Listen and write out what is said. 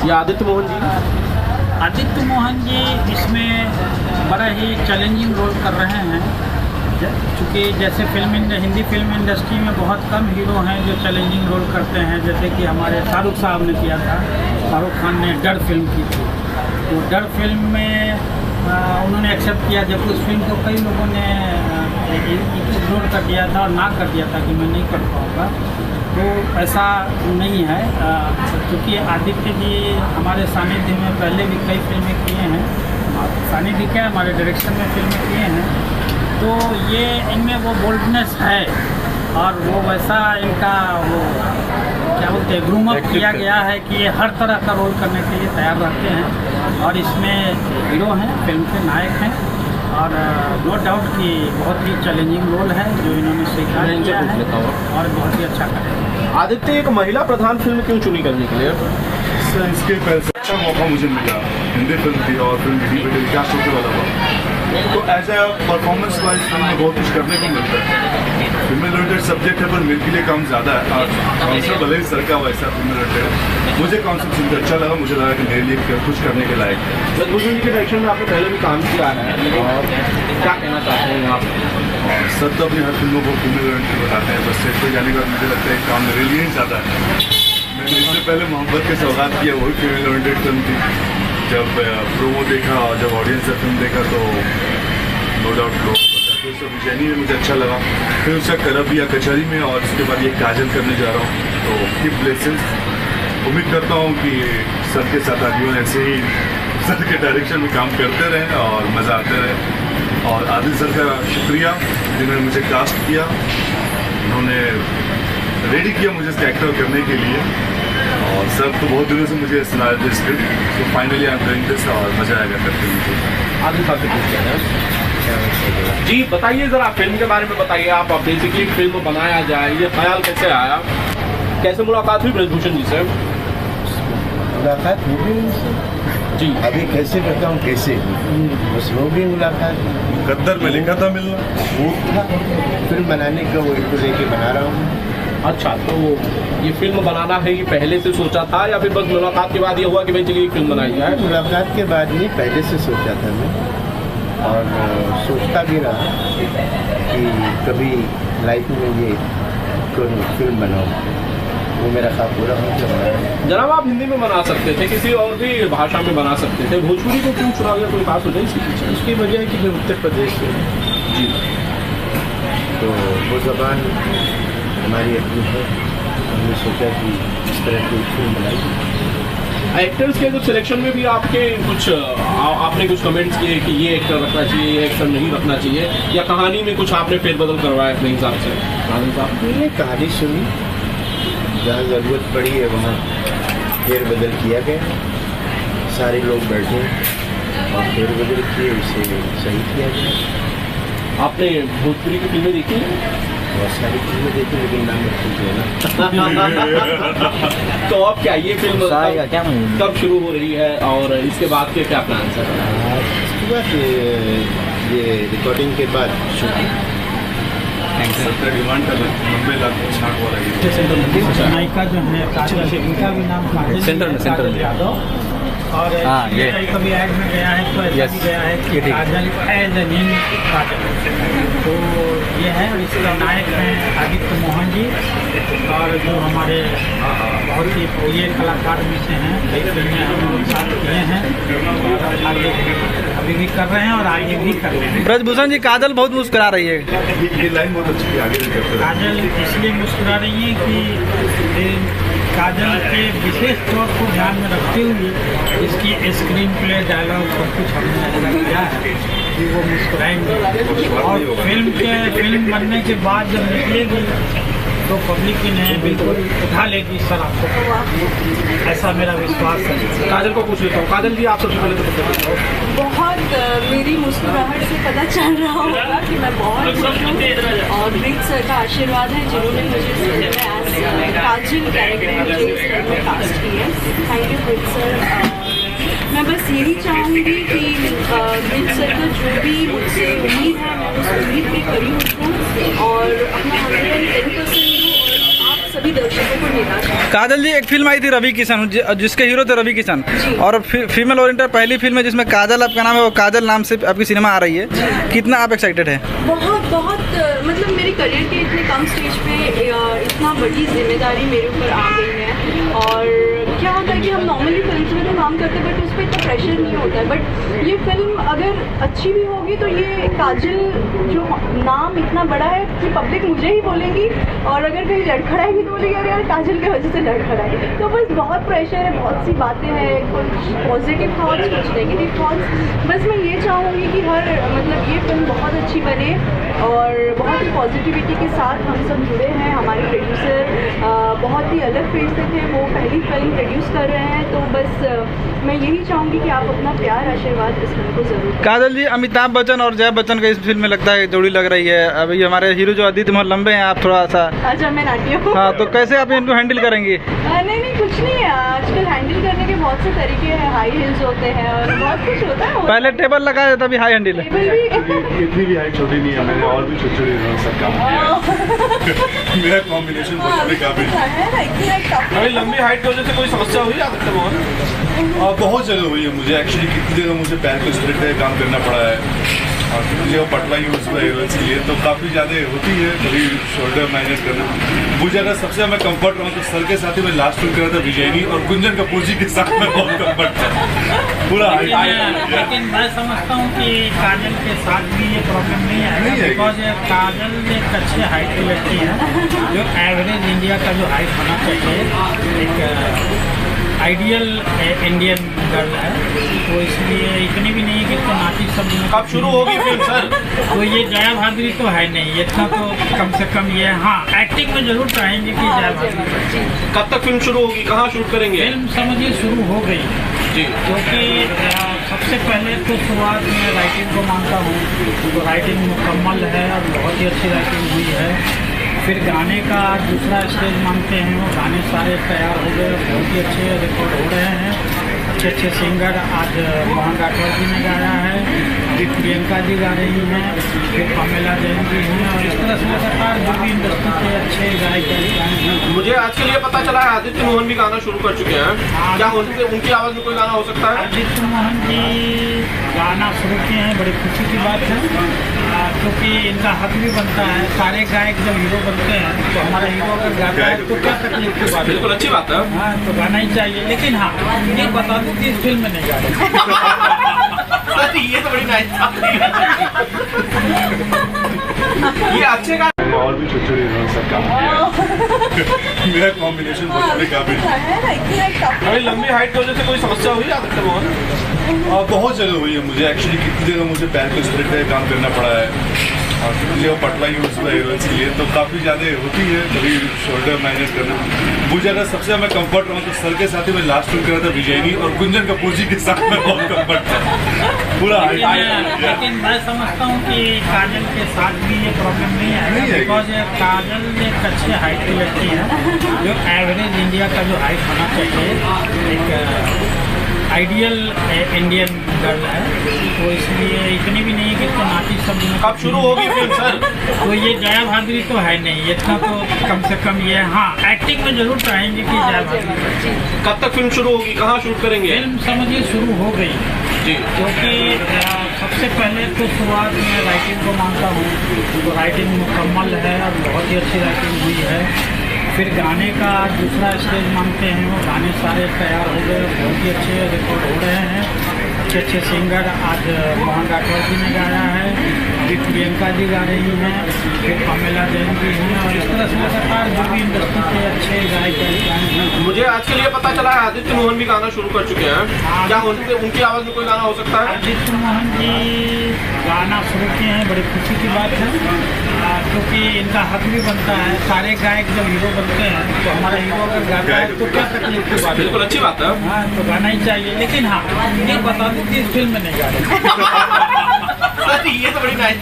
या आदित्य मोहन जी? आदित्य मोहन जी इसमें बड़ा ही चैलेंजिंग रोल कर रहे हैं, चूँकि जैसे हिंदी फिल्म इंडस्ट्री में बहुत कम हीरो हैं जो चैलेंजिंग रोल करते हैं। जैसे कि हमारे शाहरुख साहब ने किया था, शाहरुख खान ने डर फिल्म की थी, तो डर फिल्म में उन्होंने एक्सेप्ट किया, जबकि उस फिल्म को कई लोगों ने इग्नोर कर दिया था और ना कर दिया था कि मैं नहीं कर पाऊँगा। तो ऐसा नहीं है, क्योंकि आदित्य जी हमारे सानिध्य में पहले भी कई फिल्में किए हैं, सानिध्य क्या हमारे डायरेक्शन में फिल्में किए हैं, तो ये इनमें वो बोल्डनेस है और वो वैसा इनका वो क्या बोलते हैं ग्रूम अप किया गया है कि ये हर तरह का रोल करने के लिए तैयार रहते हैं। और इसमें हीरो हैं, फिल्म के नायक हैं और नो डाउट कि बहुत ही चैलेंजिंग रोल है जो इन्होंने स्वीकार किया है और बहुत ही अच्छा करें। आदित्य एक महिला प्रधान फिल्म क्यों चुनी करने के लिए? सर इसके पहले अच्छा मौका मुझे मिला, हिंदी फिल्म थी और फिल्म हिंदी बेटे क्या सोचने वाला था, तो as a performance wise film में बहुत कुछ करने को मिलता है। फिल्म रिलेटेड सब्जेक्ट है पर मेरे लिए काम ज़्यादा है और कॉन्सेप्ट भले ही सर का वैसा फिल्म रिलेटेड मुझे कॉन्सेप्ट सुनकर अच्छा लगा, मुझे लगा कि मेरे लिए कुछ करने के लायक है। भूषण जी के डायरेक्शन में आपने पहले भी काम किया है और क्या कहना चाहते हैं आप? और सर तो अपनी हर फिल्मों को फिल्म रिलेटेड बताते हैं, बस सेट पर जाने के बाद मुझे लगता है काम मेरे लिए ही ज़्यादा है। मैंने इससे पहले मोहब्बत के सौगात किया, वही फिल्म रिलेटेड फिल्म थी। जब प्रोमो देखा और जब ऑडियंस ने फिल्म देखा तो नो डाउट लोग बताते सब विजयनी में मुझे अच्छा लगा। फिर उसका करब या कचहरी में और उसके बाद ये काजल करने जा रहा हूँ, तो कीप ब्लेसिंग्स। उम्मीद करता हूँ कि सर के साथ आजीवन ऐसे ही सर के डायरेक्शन में काम करते रहें और मज़ा आते रहे। और आदिल सर का शुक्रिया जिन्होंने मुझे कास्ट किया, उन्होंने रेडी किया मुझे कैरेक्टर करने के लिए। और सर तो बहुत दिनों से मुझे सुना रहे थे स्क्रिप्ट, तो finally I am doing this और मज़ा आएगा करके मुझे। आदिल साहब से पूछते हैं जी, बताइए ज़रा फिल्म के बारे में बताइए। आप बेसिकली फिल्म बनाया जाए ये ख्याल कैसे आया, कैसे मुलाकात हुई ब्रजभूषण जी से? मुलाकात हो गई उनसे जी, अभी कैसे बताऊँ कैसे, बस हो गई मुलाकात। गद्दर में लिखा था मिलना, वो था फिल्म बनाने का, वो इसको लेके बना रहा हूँ। अच्छा, तो ये फिल्म बनाना है ये पहले से सोचा था या फिर बस मुलाकात के बाद ये हुआ कि भाई चलिए फिल्म बनाई जाए? मुलाकात के बाद नहीं, पहले से सोचा था मैं और सोचता भी रहा कि कभी लाइफ में ये फिल्म बनाऊँ, वो मेरा ख्वाब पूरा हो गया। जनाब आप हिंदी में बना सकते थे, किसी और भी भाषा में बना सकते थे, भोजपुरी को क्यों चुना गया, कोई खास वजह इसके पीछे? उसकी वजह है कि मैं उत्तर प्रदेश से हूँ जी, तो वो ज़बान हमारी अपनी है, हमने सोचा कि इस तरह की फिल्म बनाई। एक्टर्स के कुछ सिलेक्शन में भी आपके कुछ आपने कुछ कमेंट्स किए कि ये एक्टर रखना चाहिए, ये एक्टर नहीं रखना चाहिए, या कहानी में कुछ आपने फेरबदल करवाया अपने हिसाब से? मैंने कहानी सुनी, जहाँ ज़रूरत पड़ी है वहाँ फेरबदल किया गया, सारे लोग बैठे और फेरबदल किए, उसे सही किया गया। आपने भोजपुरी की फिल्में देखी हैं? बहुत सारी फिल्में देखी, लेकिन नाम मत लेना। तो अब क्या ये फिल्म कब शुरू हो रही है और इसके बाद के क्या प्लान है? इसके बाद ये रिकॉर्डिंग के बाद शूटिंग। डिमांड कर 90 लाख छाट वाला ये नायिका जो है काजल, इनका भी नाम काजल यादव, और ये कभी ऐड में गया है तो ऐसा भी गया है कि काजल एज ए नेम काजल, तो ये है। और इसके नायक हैं आदित्य मोहन जी और जो हमारे बहुत ही प्रिय कलाकार में से हैं, कई फिल्में हम उनके साथ किए हैं और आगे अभी भी कर रहे हैं और आगे भी कर रहे हैं। ब्रजभूषण जी काजल बहुत मुस्कुरा रही है, ये लाइन बहुत अच्छी है, आगे भी करते रहे। काजल इसलिए मुस्कुरा रही है कि काजल के विशेष तौर को ध्यान में रखते हुए इसकी स्क्रीन प्ले डायलॉग सब कुछ हमने ऐसा किया है कि वो मुस्कुराएंगे और फिल्म बनने के बाद जब निकलेगी तो पब्लिक इन्हें बिल्कुल उठा लेगी सर आपको, ऐसा मेरा विश्वास है। काजल को पूछ लेता हूँ। काजल जी आप सबसे पहले तो बताइए। बहुत मेरी मुस्कुराहट से पता चल रहा होगा कि मैं बहुत खुश हूँ और बिग सर का आशीर्वाद है जिन्होंने मुझे काजल कैरेक्टर मुझे इस फिल्म में कास्ट की है। Thank you big sir. मैं बस यही चाहूँगी कि बिग सर का जो भी मुझसे उम्मीद है मैं उस उम्मीद पे करी हूँ और अपना 110% दूँ और आप सभी ही दर्शकों को निराश है। काजल जी, एक फिल्म आई थी रवि किशन, जिसके हीरो थे रवि किशन, और फीमेल ओरिएंटेड पहली फिल्म है जिसमें काजल आपका नाम है, वो काजल नाम से आपकी सिनेमा आ रही है, कितना आप एक्साइटेड है? बहुत बहुत मतलब मेरे करियर के इतने कम स्टेज पे इतना बड़ी जिम्मेदारी मेरे ऊपर आ गई है। और क्या होता है कि हम नॉर्मली फिल्म में तो काम करते हैं बट उस पर इतना प्रेशर नहीं होता है, बट ये फिल्म अगर अच्छी भी होगी तो ये काजल जो नाम इतना बड़ा है कि पब्लिक मुझे ही बोलेगी, और अगर कहीं लड़खड़ाएगी तो बोलेगी अरे यार काजल की वजह से लड़खड़ाई। तो बस बहुत प्रेशर है, बहुत सी बातें हैं, कुछ पॉजिटिव थॉट्स, कुछ नेगेटिव थॉट्स। बस मैं ये चाहूँगी कि मतलब ये फिल्म बहुत अच्छी बने और बहुत ही पॉजिटिविटी के साथ हम सब जुड़े हैं। हमारे प्रोड्यूसर बहुत ही अलग फेज से थे, वो पहली फिल्म प्रोड्यूस कर रहे हैं, तो बस मैं यही चाहूँगी कि आप अपना प्यार आशीर्वाद इस फिल्म को जरूर। काजल जी, अमिताभ बच्चन और जया बच्चन का इस फिल्म में लगता है जोड़ी लग रही है। अभी हमारे हीरो जो आदित्य बहुत लंबे हैं, आप थोड़ा सा। अच्छा, मैं नाटी हूँ। हाँ, तो कैसे आप इनको हैंडल करेंगी? नहीं कुछ नहीं है, आजकल हैंडल करने के बहुत से तरीके हैं, हाई हिल्स होते हैं और बहुत कुछ होता है। पहले टेबल लगाया था, अभी हाई हैंडल है। इतनी भी हाइट छोटी नहीं है, मैंने और भी छोटे छोटे सब काम किया। मेरा कॉम्बिनेशन काफी अभी लंबी हाइट की वजह से कोई समस्या हुई आदित्य मोहन? बहुत जगह हुई है मुझे, एक्चुअली कितनी जगह मुझे पैर को स्प्लिट है काम करना पड़ा है, और मुझे वो पटला यूज हुआ है के लिए, तो काफ़ी ज़्यादा होती है, कभी शोल्डर मैनेज करना। मुझे अगर सबसे मैं कंफर्ट रहा तो सर के साथ ही मैं लास्ट फिल्म कर रहा था विजयनी, और गुंजन कपूर जी के साथ मैं बहुत कंफर्ट था पूरा। लेकिन मैं समझता हूँ कि काजल के साथ भी ये प्रॉब्लम नहीं आएगा, बिकॉज काजल एक अच्छे हाइट की लड़की है, जो एवरेज इंडिया का जो हाइट होना चाहिए, एक आइडियल इंडियन गर्ल है, तो इसलिए इतनी भी नहीं है कि इसको नाटी सब। कब शुरू होगी फिल्म सर? तो ये जया भादुरी तो है नहीं, इतना तो कम से कम ये, हाँ एक्टिंग में जरूर चाहेंगे कि जया भादुरी। कब तक फिल्म शुरू होगी, कहाँ शूट करेंगे? फिल्म समझिए शुरू हो गई जी, क्योंकि सबसे पहले तो शुरुआत में राइटिंग को मानता हूँ, तो राइटिंग मुकम्मल है और बहुत ही अच्छी राइटिंग हुई है। फिर गाने का दूसरा स्टेज मानते हैं, वो गाने सारे तैयार हो गए, बहुत ही अच्छे रिकॉर्ड हो रहे हैं, अच्छे अच्छे सिंगर। आज मोहन राठौर जी ने गाया है, फिर प्रियंका जी गा रही हैं, फिर पमेला जैन जी हैं, और इस तरह से लगातार जो भी इंडस्ट्री के अच्छे गायक हैं। मुझे आज के लिए पता चला है आदित्य मोहन भी गाना शुरू कर चुके हैं, क्या उनकी आवाज़ में कोई गाना हो सकता है? आदित्य मोहन जी गाना शुरू किए हैं, बड़ी खुशी की बात है, क्योंकि इनका हक भी बनता है। सारे गायक जब हीरो बनते हैं तो हमारा हीरो अगर गाता है तो क्या तकलीफ की बात है? बिल्कुल अच्छी बात है। हाँ, तो गाना ही चाहिए, लेकिन हाँ ये बता दूँ कि इस फिल्म में नहीं गा रहे। ये तो बड़ी नाइस ये अच्छे गाने और भी छोटे छोटे सब काम किया। मेरा कॉम्बिनेशन काफी। अभी लंबी हाइट की वजह से कोई समस्या हुई आदित्य मोहन? बहुत जगह हुई है मुझे, एक्चुअली कितनी जगह मुझे पैर को स्प्लिट है काम करना पड़ा है, और मुझे वो पटला यूज हुआ है के लिए, तो काफ़ी ज़्यादा होती है, कभी शोल्डर मैनेज करना। मुझे अगर सबसे मैं कंफर्ट रहा तो सर के साथ ही मैं लास्ट फिल्म कर रहा था विजयनी, और गुंजन कपूर जी के साथ मैं बहुत कंफर्ट था पूरा। लेकिन मैं समझता हूँ कि काजल के साथ भी ये प्रॉब्लम नहीं आएगा, बिकॉज काजल एक अच्छे हाइट की लड़की है, जो एवरेज इंडिया का जो हाइट होना चाहिए, एक आइडियल इंडियन गर्ल है, तो इसलिए इतनी भी नहीं है कि इसको नाटी सब। कब शुरू होगी फिल्म सर? तो ये जया भादुरी तो है नहीं, इतना तो कम से कम ये, हाँ एक्टिंग में जरूर चाहेंगे कि जया भादुरी। कब तक फिल्म शुरू होगी, कहाँ शूट करेंगे? फिल्म समझिए शुरू हो गई जी, क्योंकि सबसे पहले तो शुरुआत में राइटिंग को मानता हूँ, तो राइटिंग मुकम्मल है और बहुत ही अच्छी राइटिंग हुई है। फिर गाने का दूसरा स्टेज मानते हैं, वो गाने सारे तैयार हो गए, बहुत ही अच्छे रिकॉर्ड हो रहे हैं, अच्छे अच्छे सिंगर। आज मोहन राठौर जी ने गाया है, फिर प्रियंका जी गा रही हैं, फिर पमेला जैन जी हैं, और इस तरह से लगातार जो भी इंडस्ट्री के अच्छे गायक हैं। मुझे आज के लिए पता चला है आदित्य मोहन भी गाना शुरू कर चुके हैं, क्या उनकी आवाज़ में कोई गाना हो सकता है? आदित्य मोहन जी गाना शुरू किए हैं, बड़ी खुशी की बात है, क्योंकि इनका हक भी बनता है। सारे गायक जब हीरो बनते हैं तो हमारा हीरो अगर गाता है तो क्या तकलीफ की बात है? बिल्कुल अच्छी बात है। हाँ, तो गाना ही चाहिए, लेकिन हाँ ये बता दूँ कि इस फिल्म में नहीं गा रहे। ये तो बड़ी नाइस